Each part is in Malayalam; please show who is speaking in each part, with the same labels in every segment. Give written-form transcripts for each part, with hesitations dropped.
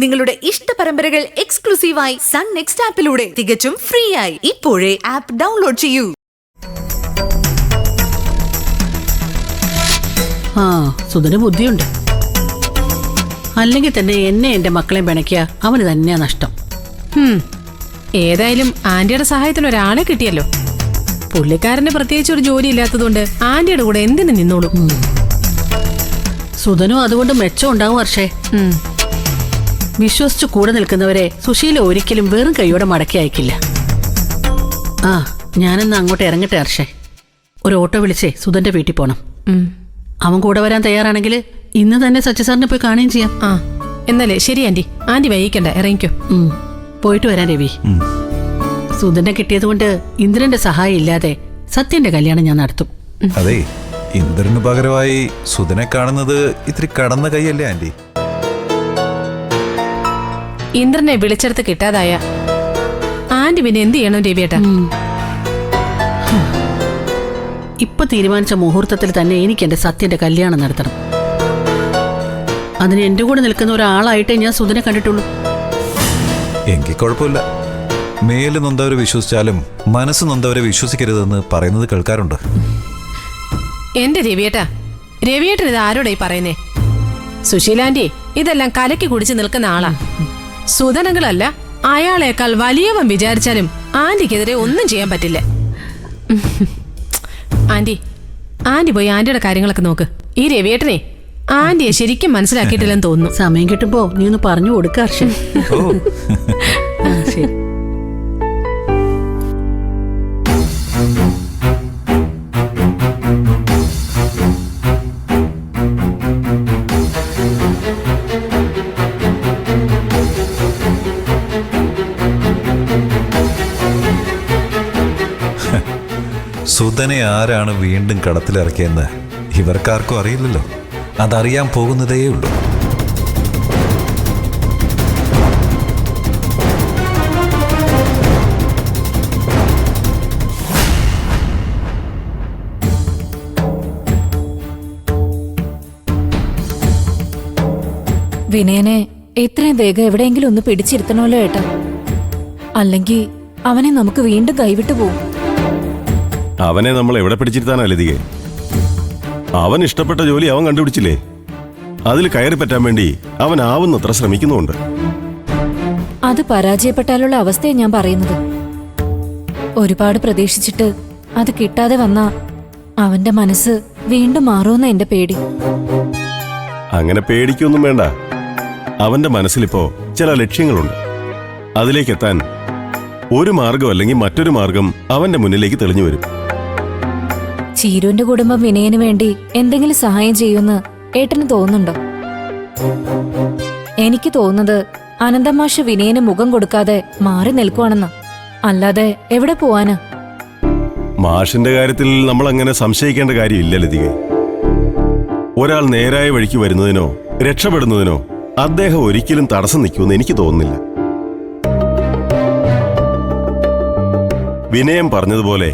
Speaker 1: നിങ്ങളുടെ ഇഷ്ട പരമ്പരകൾ എക്സ്ക്ലൂസീവായി സൺ നെക്സ്റ്റ് ആപ്പിലൂടെ തികച്ചും ഫ്രീ ആയി. ഇപ്പോഴേ ആപ്പ് ഡൗൺലോഡ് ചെയ്യൂ.
Speaker 2: സുധന് ബുദ്ധിയുണ്ട്. അല്ലെങ്കിൽ തന്നെ എന്നെ എന്റെ മക്കളെ പിണക്കിയ അവന് തന്നെയാ നഷ്ടം.
Speaker 3: ഏതായാലും ആന്റിയുടെ സഹായത്തിന് ഒരാളെ കിട്ടിയല്ലോ. പുള്ളിക്കാരന് പ്രത്യേകിച്ച് ഒരു ജോലി ഇല്ലാത്തതുകൊണ്ട് ആന്റിയുടെ കൂടെ എന്തിനു നിന്നോളും.
Speaker 2: സുധനും അതുകൊണ്ട് മെച്ചം ഉണ്ടാവും ഹർഷേ. വിശ്വസിച്ചു കൂടെ നിൽക്കുന്നവരെ സുശീല ഒരിക്കലും വെറും കൈയോടെ മടക്കി അയക്കില്ല. ഞാനെന്ന് അങ്ങോട്ട് ഇറങ്ങട്ടെ ഹർഷേ. ഒരു ഓട്ടോ വിളിച്ചേ സുധന്റെ വീട്ടിൽ പോണം. അവൻ കൂടെ വരാൻ തയ്യാറാണെങ്കിൽ ഇന്ന് തന്നെ സച്ചിസാറിനെ പോയി കാണുകയും ചെയ്യാം.
Speaker 3: എന്നാലേ ശരി ആന്റി. ആന്റി വൈകിക്കണ്ട, ഇറങ്ങിക്കോ.
Speaker 2: പോയിട്ട് വരാൻ രവി. സുധനെ കിട്ടിയത് കൊണ്ട് ഇന്ദ്രന്റെ സഹായം ഇല്ലാതെ സത്യന്റെ കല്യാണം ഞാൻ നടത്തും.
Speaker 4: അതെ, ഇന്ദ്രന് പകരമായി സുധനെ കാണുന്നത് ഇത്തിരി കടന്ന കൈയല്ലേ ആന്റി?
Speaker 3: ഇന്ദ്രനെ വിളിച്ചെടുത്ത് കിട്ടാതായ ആന്റി പിന്നെ എന്ത് ചെയ്യണം രവിയേട്ടാ?
Speaker 2: ഇപ്പൊ തീരുമാനിച്ച മുഹൂർത്തത്തിൽ തന്നെ എനിക്ക് എന്റെ സത്യന്റെ കല്യാണം നടത്തണം. അതിന് എന്റെ കൂടെ നിൽക്കുന്ന ഒരാളായിട്ടേ ഞാൻ സുധനെ കണ്ടിട്ടുള്ളൂ.
Speaker 4: എങ്കിൽ കുഴപ്പമില്ല. മേല് നൊന്തവരെ വിശ്വസിച്ചാലും മനസ്സ് നൊന്തവരെ വിശ്വസിക്കരുതെന്ന് പറയുന്നത് കേൾക്കാറുണ്ട്.
Speaker 3: എന്റെ രവിയേട്ടാ, രവിയേട്ടൻ ഇത് ആരോടായി പറയുന്നേ? സുശീലാന്റി ഇതെല്ലാം കലക്കി കുടിച്ച് നിൽക്കുന്ന ആളാ. സുധനങ്ങളല്ല, അയാളേക്കാൾ വലിയവൻ വിചാരിച്ചാലും ആന്റിക്കെതിരെ ഒന്നും ചെയ്യാൻ പറ്റില്ല. ആന്റി പോയി ആന്റിയുടെ കാര്യങ്ങളൊക്കെ നോക്ക്. ഈ രവിയേട്ടനെ ആന്റിയെ ശരിക്കും മനസ്സിലാക്കിയിട്ടില്ലെന്ന് തോന്നുന്നു.
Speaker 2: സമയം കിട്ടുമ്പോ നീ ഒന്ന് പറഞ്ഞു കൊടുക്ക ഹർഷൻ. ശരി.
Speaker 4: സുധനെ ആരാണ് വീണ്ടും കടത്തിലിറക്കിയെന്ന് ഇവർക്കാർക്കും അറിയില്ലല്ലോ. അതറിയാൻ പോകുന്നതേ ഉള്ളൂ.
Speaker 5: വിനയനെ എത്രയും വേഗം എവിടെയെങ്കിലും ഒന്ന് പിടിച്ചിരുത്തണമല്ലോ ഏട്ടാ. അല്ലെങ്കിൽ അവനെ നമുക്ക് വീണ്ടും കൈവിട്ടു പോകും.
Speaker 6: അവനെ നമ്മൾ എവിടെ പിടിച്ചിരുത്താനാ ലതികെ? അവൻ ഇഷ്ടപ്പെട്ട ജോലി അവൻ കണ്ടുപിടിച്ചില്ലേ? അതിൽ കയറി പറ്റാൻ വേണ്ടി അവൻ ആവുന്നത്ര ശ്രമിക്കുന്നുണ്ട്.
Speaker 5: അത് പരാജയപ്പെട്ടാലുള്ള അവസ്ഥയെ ഞാൻ പറയുന്നത്. ഒരുപാട് പ്രതീക്ഷിച്ചിട്ട് അത് കിട്ടാതെ വന്നാ അവന്റെ മനസ്സ് വീണ്ടും മാറുമെന്ന എന്റെ പേടി.
Speaker 6: അങ്ങനെ പേടിക്കൊന്നും വേണ്ട. അവന്റെ മനസ്സിലിപ്പോ ചില ലക്ഷ്യങ്ങളുണ്ട്. അതിലേക്കെത്താൻ ഒരു മാർഗം അല്ലെങ്കിൽ മറ്റൊരു മാർഗം അവന്റെ മുന്നിലേക്ക് തെളിഞ്ഞു വരും.
Speaker 5: ചീരുവിന്റെ കുടുംബം വിനയന് വേണ്ടി എന്തെങ്കിലും സഹായം ചെയ്യുമെന്ന് ഏട്ടന് തോന്നുന്നുണ്ടോ? എനിക്ക് തോന്നുന്നത് അനന്തമാഷ വിനയന് മുഖം കൊടുക്കാതെ മാറി നിൽക്കുവാണെന്നാ. അല്ലാതെ എവിടെ പോവാനാ?
Speaker 6: മാഷിന്റെ കാര്യത്തിൽ നമ്മൾ അങ്ങനെ സംശയിക്കേണ്ട കാര്യമില്ല ലതിക. ഒരാൾ നേരായ വഴിക്ക് വരുന്നതിനോ രക്ഷപ്പെടുന്നതിനോ അദ്ദേഹം ഒരിക്കലും തടസ്സം നിൽക്കുമെന്ന് എനിക്ക് തോന്നുന്നില്ല. വിനയം പറഞ്ഞതുപോലെ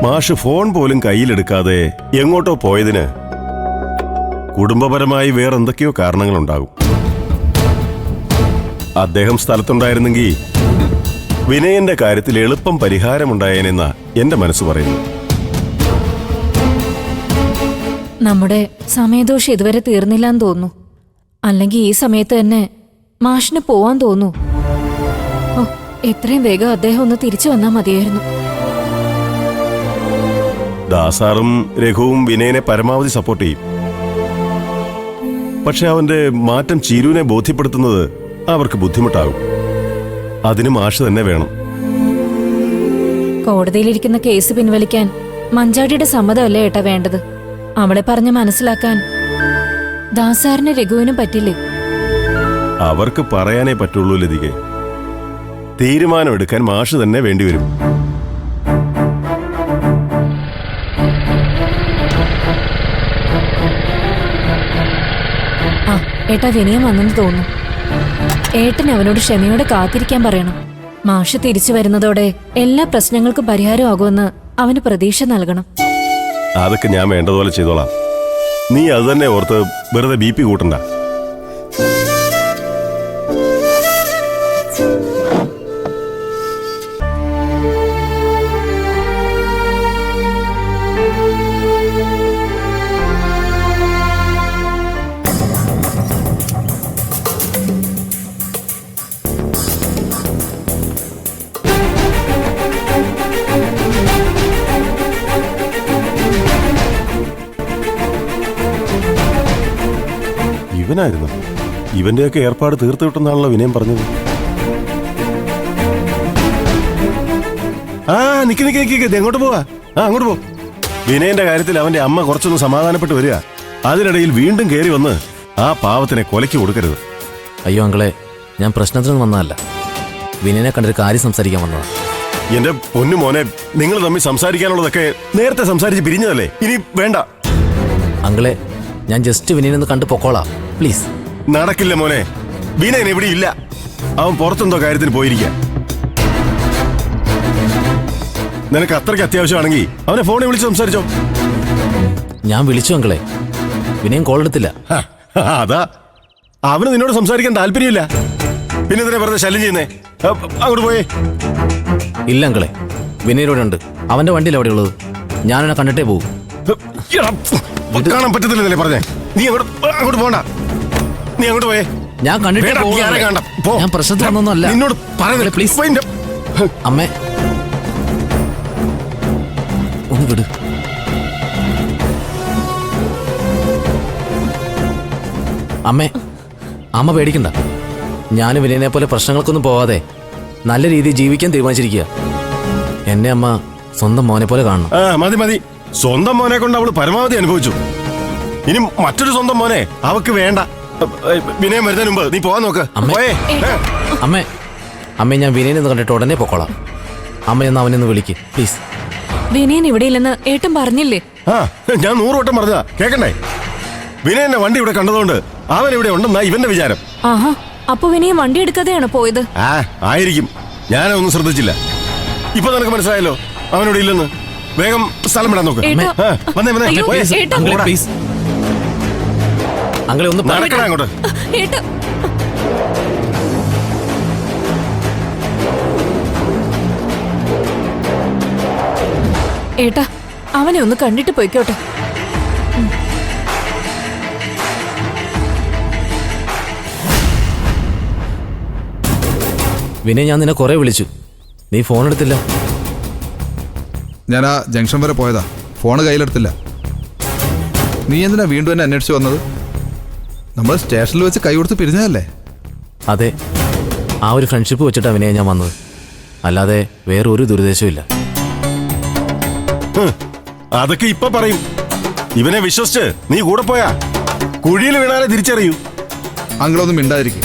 Speaker 6: മാഷ് ഫോൺ പോലും കയ്യിലെടുക്കാതെ എങ്ങോട്ടോ പോയതിന് കുടുംബപരമായി വേറെന്തൊക്കെയോ കാരണങ്ങളുണ്ടാകും. അദ്ദേഹം സ്ഥലത്തുണ്ടായിരുന്നെങ്കിൽ വിനയന്റെ കാര്യത്തിൽ എളുപ്പം പരിഹാരമുണ്ടായേനെന്ന എന്റെ മനസ്സ് പറയുന്നു.
Speaker 5: നമ്മുടെ സമയദോഷം ഇതുവരെ തീർന്നില്ലാന്ന് തോന്നുന്നു. അല്ലെങ്കിൽ ഈ സമയത്ത് തന്നെ മാഷിന് പോവാൻ തോന്നൂ. എത്രയും വേഗം അദ്ദേഹം ഒന്ന് തിരിച്ചു വന്നാൽ മതിയായിരുന്നു.
Speaker 6: ദാസാറും രഘുവും വിനയനെ പരമാവധി സപ്പോർട്ട് ചെയ്യും. പക്ഷെ അവന്റെ മാറ്റം ചീരുവിനെ ബോധ്യപ്പെടുത്തുന്നത് അവർക്ക് ബുദ്ധിമുട്ടാകും. അതിന് മാഷ് തന്നെ വേണം.
Speaker 5: കോടതിയിലിരിക്കുന്ന കേസ് പിൻവലിക്കാൻ മഞ്ചാടിയുടെ സമ്മതമല്ലേ ഏട്ടാ വേണ്ടത്? അവളെ പറഞ്ഞ് മനസ്സിലാക്കാൻ ദാസാറിന് രഘുവിനും പറ്റില്ലേ?
Speaker 6: അവർക്ക് പറയാനേ പറ്റുള്ളൂ ലതികെ. തീരുമാനമെടുക്കാൻ മാഷ് തന്നെ വേണ്ടിവരും.
Speaker 5: ഏട്ടാ വിനയം വന്നെന്ന് തോന്നുന്നു. ഏട്ടൻ അവനോട് ക്ഷമയോടെ കാത്തിരിക്കാൻ പറയണം. മാഷ് തിരിച്ചു വരുന്നതോടെ എല്ലാ പ്രശ്നങ്ങൾക്കും പരിഹാരമാകുമെന്ന് അവന് പ്രതീക്ഷ നൽകണം.
Speaker 6: അതൊക്കെ ഞാൻ വേണ്ടതുപോലെ ചെയ്തോളാം. നീ അത് തന്നെ ഓർത്ത് വെറുതെ BP കൂട്ടണ്ട. ഇവനായിരുന്നു. ഇവന്റെയൊക്കെ ഏർപ്പാട് തീർത്തു കിട്ടുന്നാണല്ലോ വിനയം പറഞ്ഞത്. ആ നിക്ക് നിക്ക് നിക്ക്, എങ്ങോട്ട് പോവാ? അങ്ങോട്ട് പോ. വിനയന്റെ കാര്യത്തിൽ അവന്റെ അമ്മ കുറച്ചൊന്ന് സമാധാനപ്പെട്ട് വരിക. അതിനിടയിൽ വീണ്ടും കയറി വന്ന് ആ പാവത്തിനെ കൊലയ്ക്ക് കൊടുക്കരുത്.
Speaker 7: അയ്യോ അങ്കളെ, ഞാൻ പ്രശ്നത്തിനൊന്നും വന്നതല്ല. വിനയനെ കണ്ടൊരു കാര്യം സംസാരിക്കാൻ വന്നതാ.
Speaker 6: എന്റെ പൊന്നു മോനെ, നിങ്ങൾ തമ്മിൽ സംസാരിക്കാനുള്ളതൊക്കെ നേരത്തെ സംസാരിച്ച് പിരിഞ്ഞതല്ലേ? ഇനി വേണ്ട.
Speaker 7: അങ്കളെ, ഞാൻ ജസ്റ്റ് വിനയനൊന്ന് കണ്ടു പൊക്കോളാം, പ്ലീസ്.
Speaker 6: നടക്കില്ല മോനെ. വിനയൻ ഇവിടെ ഇല്ല. അവൻ പുറത്തെന്തോ കാര്യത്തിന് പോയിരിക്കുക. നിനക്ക് അത്രയ്ക്ക് അത്യാവശ്യമാണെങ്കിൽ അവനെ ഫോണിൽ വിളിച്ച് സംസാരിച്ചോ.
Speaker 7: ഞാൻ വിളിച്ചു അങ്കളെ, വിനയൻ കോൾ എടുത്തില്ല.
Speaker 6: അതാ, അവന് നിന്നോട് സംസാരിക്കാൻ താല്പര്യമില്ല. പിന്നെ ഇതിനെ വെറുതെ ശല്യം ചെയ്യുന്നേ. അങ്ങോട്ട് പോയേ.
Speaker 7: ഇല്ല അങ്കളെ, വിനയനോടെ ഉണ്ട്. അവന്റെ വണ്ടിയിൽ എവിടെ ഉള്ളത്? ഞാനെന്നെ കണ്ടിട്ടേ പോകും.
Speaker 6: കാണാൻ പറ്റത്തില്ലെന്നല്ലേ പറഞ്ഞേ? നീ അങ്ങോട്ട് പോണ്ട. നീ അങ്ങോട്ട് പോയേ.
Speaker 7: ഞാൻ കണ്ടിട്ടേ
Speaker 6: വേണ്ട,
Speaker 7: പോകും.
Speaker 6: നീ ആരെ കാണണ്ട. പോ.
Speaker 7: ഞാൻ പ്രശ്നത്തിൽ വന്നൊന്നുമല്ല.
Speaker 6: നിന്നോട് പറയുന്നില്ല,
Speaker 7: പ്ലീസ്.
Speaker 6: പോയിന്റെ.
Speaker 7: അമ്മേ, ഒന്ന് വിട്. അമ്മേ, അമ്മ പേടിക്കണ്ട. ഞാൻ വിനയനെ പോലെ പ്രശ്നങ്ങൾക്കൊന്നും പോവാതെ നല്ല രീതിയിൽ ജീവിക്കാൻ തീരുമാനിച്ചിരിക്കുക. എന്നെ അമ്മ സ്വന്തം മോനെ പോലെ കാണണം.
Speaker 6: മതി മതി. സ്വന്തം മോനെ കൊണ്ട് അവള് പരമാവധി അനുഭവിച്ചു. ഇനി മറ്റൊരു സ്വന്തം മോനെ അവക്ക് വേണ്ട. വിനയം വരുന്നതിന് മുമ്പ് നീ പോവാൻ നോക്ക്.
Speaker 7: അമ്മേ.
Speaker 6: പോയേ.
Speaker 7: അമ്മേ, അമ്മേ, ഞാൻ വിനയനെ ഒന്ന് കണ്ടിട്ട് ഉടനെ പൊക്കോളാം. അമ്മ എന്ന് അവനെ ഒന്ന് വിളിക്ക്, പ്ലീസ്.
Speaker 5: വിനയൻ ഇവിടെ ഇല്ലെന്ന് ഏട്ടൻ പറഞ്ഞില്ലേ?
Speaker 6: ഞാൻ 100 വട്ടം പറഞ്ഞതാ, കേക്കണ്ടേ? വിനയന്റെ വണ്ടി ഇവിടെ കണ്ടതുകൊണ്ട് അവൻ ഇവിടെ ഉണ്ടെന്നാ ഇവന്റെ വിചാരം.
Speaker 5: ആഹാ, അപ്പൊ വിനയൻ വണ്ടി എടുക്കാതെയാണ് പോയത്?
Speaker 6: ആയിരിക്കും. ഞാനൊന്നും ശ്രദ്ധിച്ചില്ല. ഇപ്പൊ നിനക്ക് മനസ്സിലായല്ലോ അവനോട് ഇല്ലെന്ന്. വേഗം സ്ഥലം വിടാൻ നോക്ക്.
Speaker 5: ഏട്ടാ.
Speaker 6: വന്നേ വന്നേ.
Speaker 5: അയ്യോ,
Speaker 6: പോയേ.
Speaker 5: ഏട്ടാ.
Speaker 7: അങ്കളെ, പ്ലീസ്. അങ്കളെ ഒന്ന്
Speaker 6: നടക്കടാ അങ്ങോട്ട്.
Speaker 5: ഏട്ടാ, ഏട്ടാ, അവനെ ഒന്ന് കണ്ടിട്ട് പോയിക്കോട്ടെ.
Speaker 7: വിനയ്, ഞാൻ നിന്നെ കുറെ വിളിച്ചു, നീ ഫോൺ എടുത്തില്ല.
Speaker 4: ഞാൻ ആ ജംഗ്ഷൻ വരെ പോയതാ, ഫോണ് കയ്യിലെടുത്തില്ല. നീ എന്തിനാ വീണ്ടും എന്നെ അന്വേഷിച്ച് വന്നത്? നമ്മൾ സ്റ്റേഷനിൽ വെച്ച് കൈ കൊടുത്ത് പിരിഞ്ഞതല്ലേ?
Speaker 7: അതെ, ആ ഒരു ഫ്രണ്ട്ഷിപ്പ് വെച്ചിട്ടാണ് വിനയ ഞാൻ വന്നത്. അല്ലാതെ വേറെ ഒരു ദുരുദ്ദേശവും ഇല്ല.
Speaker 6: അതൊക്കെ ഇപ്പൊ പറയും. ഇവനെ വിശ്വസിച്ച് നീ കൂടെ പോയാ കുഴിയിൽ വീണാലെ തിരിച്ചറിയൂ.
Speaker 4: അങ്ങളൊന്നും മിണ്ടാതിരിക്കും.